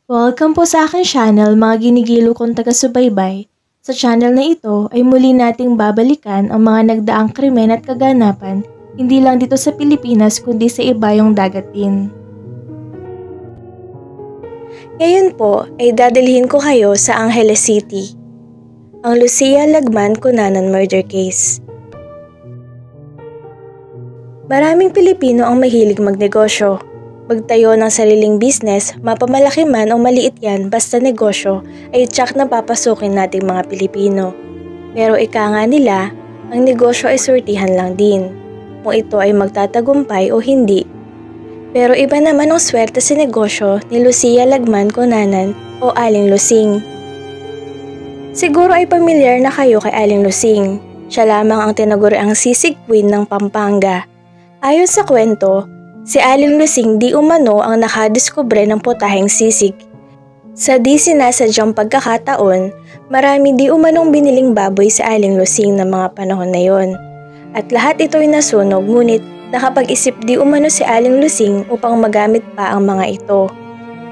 Welcome po sa aking channel mga ginigilo kong taga-subaybay. Sa channel na ito ay muli nating babalikan ang mga nagdaang krimen at kaganapan, hindi lang dito sa Pilipinas kundi sa iba yung dagat din. Ngayon po ay dadalhin ko kayo sa Angeles City, ang Lucia Lagman Cunanan murder case. Maraming Pilipino ang mahilig magnegosyo. Magtayo ng sariling business, mapamalaki man o maliit yan basta negosyo ay tsak na papasukin nating mga Pilipino. Pero ika nga nila, ang negosyo ay sortihan lang din, kung ito ay magtatagumpay o hindi. Pero iba naman ang swerte sa negosyo ni Lucia Lagman Cunanan o Aling Lusing. Siguro ay pamilyar na kayo kay Aling Lusing. Siya lamang ang tinaguriang sisig queen ng Pampanga. Ayon sa kwento, si Aling Lusing di umano ang nakadiskubre ng potaheng sisig. Sa di sinasadyang pagkakataon, marami di umanong biniling baboy si Aling Lusing ng mga panahon na yon. At lahat ito'y nasunog ngunit nakapag-isip di umano si Aling Lusing upang magamit pa ang mga ito.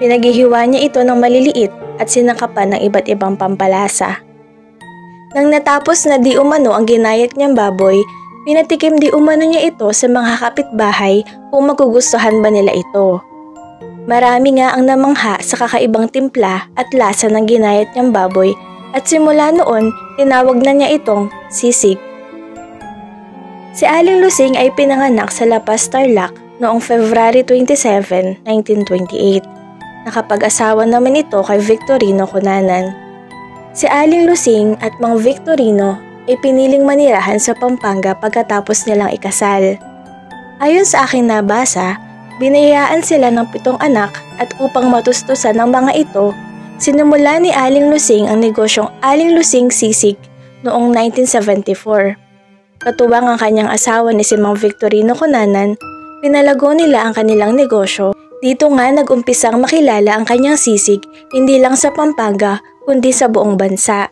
Pinaghihiwa niya ito ng maliliit at sinakapan ng iba't ibang pampalasa. Nang natapos na di umano ang ginayat niyang baboy, pinatikim di umano niya ito sa mga kapitbahay kung magugustuhan ba nila ito. Marami nga ang namangha sa kakaibang timpla at lasa ng ginayat niyang baboy at simula noon tinawag na niya itong sisig. Si Aling Lusing ay pinanganak sa La Paz, Tarlac noong February 27, 1928. Nakapag-asawa naman ito kay Victorino Cunanan. Si Aling Lusing at Mang Victorino ay piniling manirahan sa Pampanga pagkatapos nilang ikasal. Ayon sa aking nabasa, binayaan sila ng 7 anak at upang matustusan ng mga ito, sinimula ni Aling Lusing ang negosyong Aling Lusing Sisig noong 1974. Katuwang ang kanyang asawa ni si Mang Victorino Cunanan, pinalago nila ang kanilang negosyo. Dito nga nag-umpisang makilala ang kanyang sisig hindi lang sa Pampanga kundi sa buong bansa.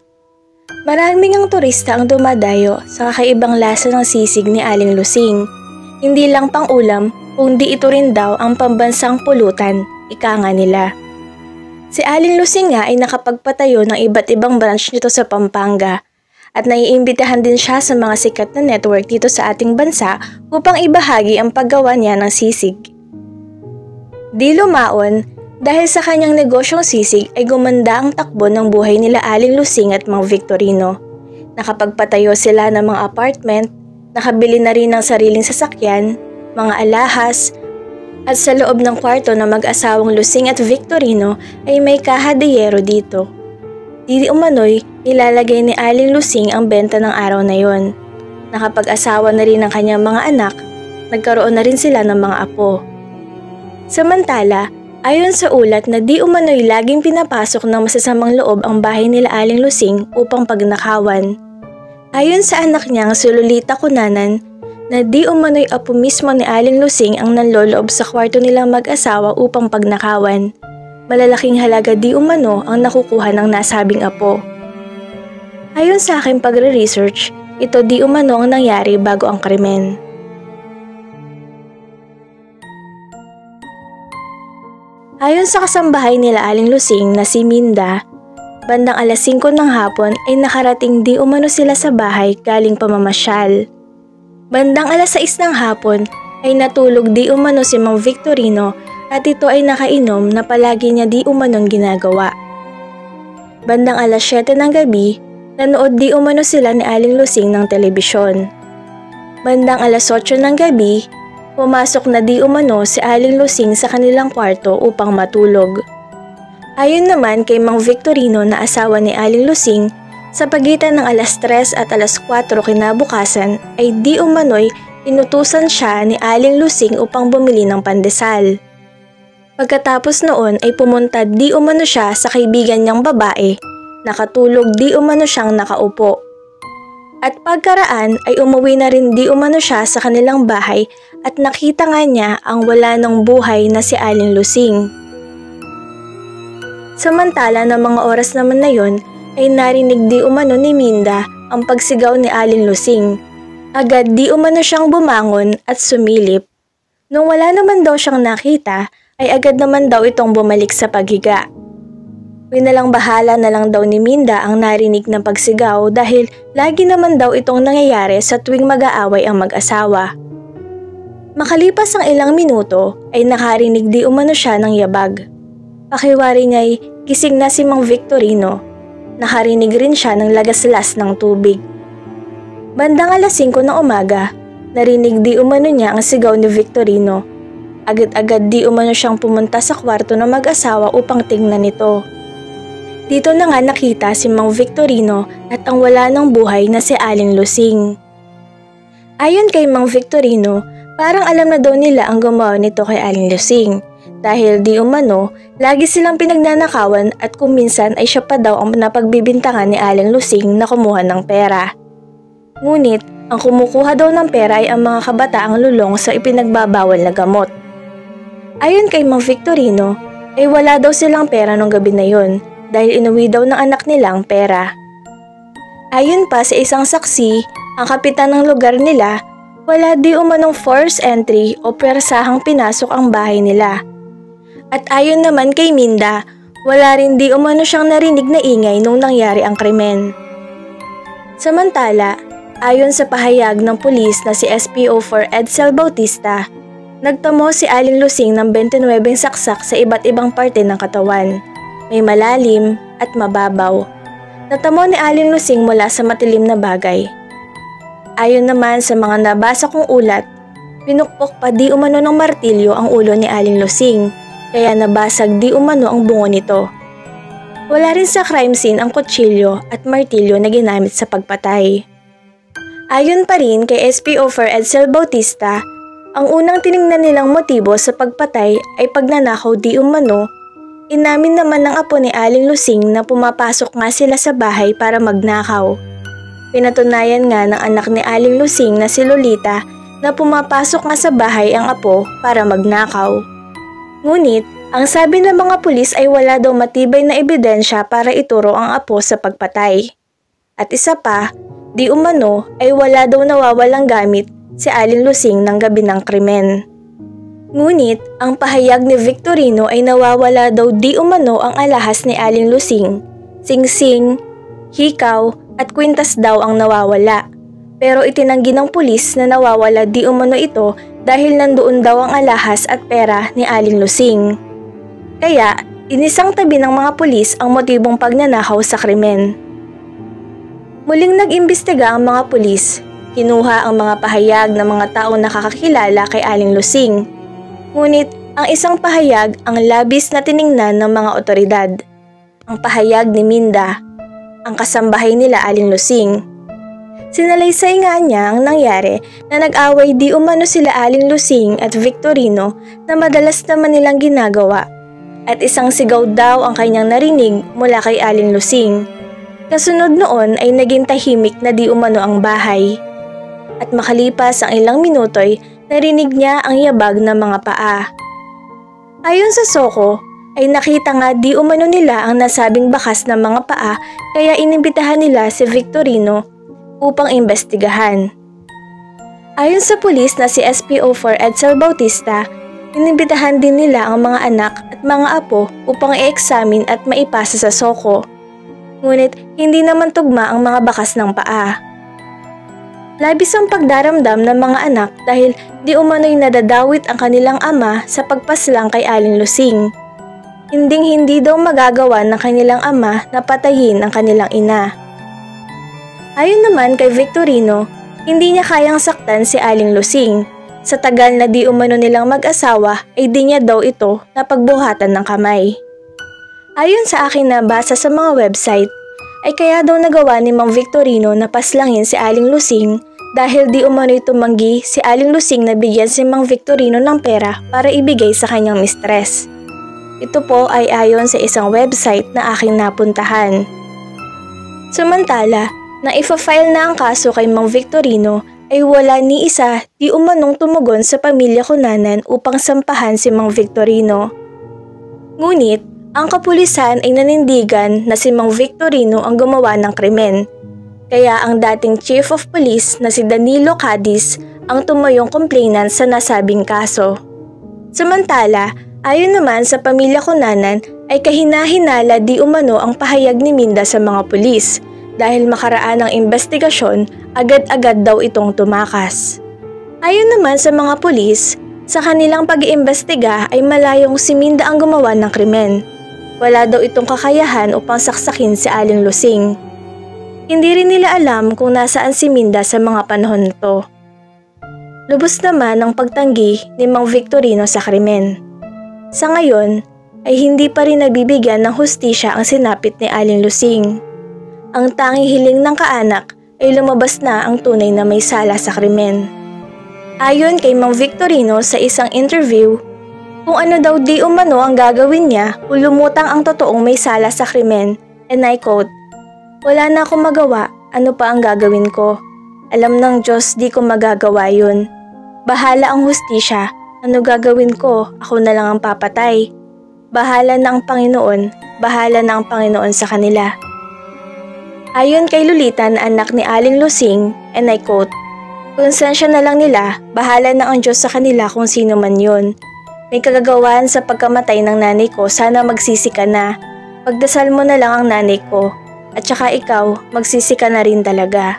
Maraming ang turista ang dumadayo sa kakaibang lasa ng sisig ni Aling Lusing. Hindi lang pang ulam, kundi ito rin daw ang pambansang pulutan, ika nga nila. Si Aling Lusing nga ay nakapagpatayo ng iba't ibang branch nito sa Pampanga at naiimbitahan din siya sa mga sikat na network dito sa ating bansa upang ibahagi ang paggawa niya ng sisig. Di lumaon, dahil sa kanyang negosyong sisig ay gumanda ang takbo ng buhay nila Aling Lusing at Mang Victorino. Nakapagpatayo sila ng mga apartment, nakabili na rin ng sariling sasakyan, mga alahas, at sa loob ng kwarto ng mag-asawang Lusing at Victorino ay may kaha de yero dito. Di umano'y nilalagay ni Aling Lusing ang benta ng araw na yon. Nakapag-asawa na rin ang kanyang mga anak, nagkaroon na rin sila ng mga apo. Samantala, ayon sa ulat na di umano'y laging pinapasok ng masasamang loob ang bahay nila Aling Lusing upang pagnakawan. Ayon sa anak niyang si Lolita Cunanan, na di umano'y apo mismo ni Aling Lusing ang nanloloob sa kwarto nilang mag-asawa upang pagnakawan. Malalaking halaga di umano ang nakukuha ng nasabing apo. Ayon sa aking pagre-research, ito di umano ang nangyari bago ang krimen. Ayon sa kasambahay nila Aling Lusing na si Minda, bandang alas 5 ng hapon ay nakarating di umano sila sa bahay galing pamamasyal. Bandang alas 6 ng hapon ay natulog di umano si Mang Victorino at ito ay nakainom na palagi niya di umanong ginagawa. Bandang alas 7 ng gabi, nanood di umano sila ni Aling Lusing ng telebisyon. Bandang alas 8 ng gabi, pumasok na di umano si Aling Lusing sa kanilang kwarto upang matulog. Ayon naman kay Mang Victorino na asawa ni Aling Lusing, sa pagitan ng alas 3 at alas 4 kinabukasan ay di umano'y inutusan siya ni Aling Lusing upang bumili ng pandesal. Pagkatapos noon ay pumunta di umano siya sa kaibigan niyang babae, nakatulog di umano siyang nakaupo. At pagkaraan ay umuwi na rin di umano siya sa kanilang bahay at nakita nga niya ang wala ng buhay na si Aling Lusing. Samantala ng mga oras naman na yon ay narinig di umano ni Minda ang pagsigaw ni Aling Lusing. Agad di umano siyang bumangon at sumilip. Nung wala naman daw siyang nakita ay agad naman daw itong bumalik sa paghiga. Winalang-bahala na lang daw ni Minda ang narinig ng pagsigaw dahil lagi naman daw itong nangyayari sa tuwing mag-aaway ang mag-asawa. Makalipas ang ilang minuto ay nakarinig di umano siya ng yabag. Pakiwari niya'y gising na si Mang Victorino. Nakarinig rin siya ng lagaslas ng tubig. Bandang alas 5 ng umaga, narinig di umano niya ang sigaw ni Victorino. Agad-agad di umano siyang pumunta sa kwarto ng mag-asawa upang tingnan ito. Dito na nga nakita si Mang Victorino at ang wala ng buhay na si Aling Lusing. Ayon kay Mang Victorino, parang alam na daw nila ang gumawa nito kay Aling Lusing dahil di umano lagi silang pinagnanakawan at kung minsan ay siya pa daw ang napagbibintangan ni Aling Lusing na kumuha ng pera. Ngunit ang kumukuha daw ng pera ay ang mga kabataang lulong sa ipinagbabawal na gamot. Ayon kay Mang Victorino, ay wala daw silang pera nung gabi na yun dahil inuwi daw ng anak nila ang pera. Ayon pa sa isang saksi, ang kapitan ng lugar nila, wala di umanong forced entry o persahang pinasok ang bahay nila. At ayon naman kay Minda, wala rin di umano siyang narinig na ingay nung nangyari ang krimen. Samantala, ayon sa pahayag ng pulis na si SPO4 Edsel Bautista, nagtamo si Aling Lusing ng 29 saksak sa iba't ibang parte ng katawan. May malalim at mababaw. Natamo ni Aling Lusing mula sa matilim na bagay. Ayon naman sa mga nabasa kong ulat, pinukpok pa di umano ng martilyo ang ulo ni Aling Lusing, kaya nabasag di umano ang bungo nito. Wala rin sa crime scene ang kutsilyo at martilyo na ginamit sa pagpatay. Ayon pa rin kay SPO4 Edsel Bautista, ang unang tiningnan nilang motibo sa pagpatay ay pagnanakaw di umano. Inamin naman ng apo ni Aling Lusing na pumapasok nga sila sa bahay para magnakaw. Pinatunayan nga ng anak ni Aling Lusing na si Lolita na pumapasok nga sa bahay ang apo para magnakaw. Ngunit, ang sabi ng mga pulis ay wala daw matibay na ebidensya para ituro ang apo sa pagpatay. At isa pa, di umano ay wala daw nawawalang gamit si Aling Lusing ng gabi ng krimen. Ngunit, ang pahayag ni Victorino ay nawawala daw di umano ang alahas ni Aling Lusing. Singsing, hikaw at kwintas daw ang nawawala. Pero itinanggi ng pulis na nawawala di umano ito dahil nandoon daw ang alahas at pera ni Aling Lusing. Kaya, inisang tabi ng mga pulis ang motibong pagnanakaw sa krimen. Muling nag-imbestiga ang mga pulis. Kinuha ang mga pahayag ng mga taong nakakakilala kay Aling Lusing. Ngunit ang isang pahayag ang labis na tiningnan ng mga otoridad. Ang pahayag ni Minda, ang kasambahay nila Aling Lusing. Sinalaysay nga niya ang nangyari na nag-away di umano sila Aling Lusing at Victorino na madalas naman nilang ginagawa. At isang sigaw daw ang kanyang narinig mula kay Aling Lusing. Kasunod noon ay naging tahimik na di umano ang bahay. At makalipas ang ilang minuto'y narinig niya ang yabag ng mga paa. Ayon sa Soko, ay nakita nga di umano nila ang nasabing bakas ng mga paa kaya inimbitahan nila si Victorino upang imbestigahan. Ayon sa pulis na si SPO4 Edsel Bautista, inimbitahan din nila ang mga anak at mga apo upang i-examine at maipasa sa Soko. Ngunit hindi naman tugma ang mga bakas ng paa. Labis ang pagdaramdam ng mga anak dahil di umano'y nadadawit ang kanilang ama sa pagpaslang kay Aling Lusing. Hinding-hindi daw magagawa ng kanilang ama na patayin ang kanilang ina. Ayon naman kay Victorino, hindi niya kayang saktan si Aling Lusing. Sa tagal na di umano nilang mag-asawa ay di niya daw ito napagbuhatan ng kamay. Ayon sa aking nabasa sa mga website, ay kaya daw nagawa ni Mang Victorino na paslangin si Aling Lusing dahil di umano'y tumanggi si Aling Lusing na bigyan si Mang Victorino ng pera para ibigay sa kanyang mistress. Ito po ay ayon sa isang website na aking napuntahan. Samantala, na ifa-file na ang kaso kay Mang Victorino ay wala ni isa di umanong tumugon sa pamilya Cunanan upang sampahan si Mang Victorino. Ngunit, ang kapulisan ay nanindigan na si Mang Victorino ang gumawa ng krimen. Kaya ang dating Chief of Police na si Danilo Cadiz ang tumayong complainant sa nasabing kaso. Samantala, ayon naman sa pamilya Cunanan ay kahina-hinala di umano ang pahayag ni Minda sa mga pulis dahil makaraan ng investigasyon, agad-agad daw itong tumakas. Ayon naman sa mga pulis, sa kanilang pag-iimbestiga ay malayong si Minda ang gumawa ng krimen. Wala daw itong kakayahan upang saksakin si Aling Lusing. Hindi rin nila alam kung nasaan si Minda sa mga panahon na to. Lubos naman ang pagtanggi ni Mang Victorino sa krimen. Sa ngayon ay hindi pa rin nabibigyan ng hustisya ang sinapit ni Aling Lusing. Ang tanging hiling ng kaanak ay lumabas na ang tunay na may sala sa krimen. Ayon kay Mang Victorino sa isang interview, kung ano daw di umano ang gagawin niya kung lumutang ang totoong may sala sa krimen, and I quote, "Wala na akong magawa, ano pa ang gagawin ko? Alam ng Diyos di ko magagawa yun. Bahala ang hustisya, ano gagawin ko, ako na lang ang papatay. Bahala na ang Panginoon sa kanila." Ayon kay Lolita na anak ni Aling Lusing, and I quote, "Konsensya na lang nila, bahala na ang Diyos sa kanila kung sino man yun. May kagagawan sa pagkamatay ng nanay ko, sana magsisi ka na. Pagdasal mo na lang ang nanay ko, at saka ikaw, magsisi ka na rin talaga."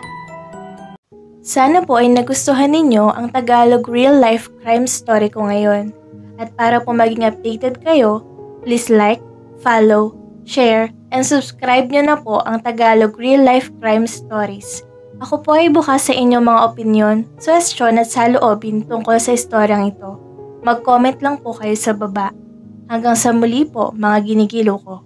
Sana po ay nagustuhan ninyo ang Tagalog real life crime story ko ngayon. At para po maging updated kayo, please like, follow, share, and subscribe nyo na po ang Tagalog real life crime stories. Ako po ay bukas sa inyong mga opinyon, suwestyon at saloobin tungkol sa istoryang ito. Mag-comment lang po kayo sa baba. Hanggang sa muli po mga ginigilo ko.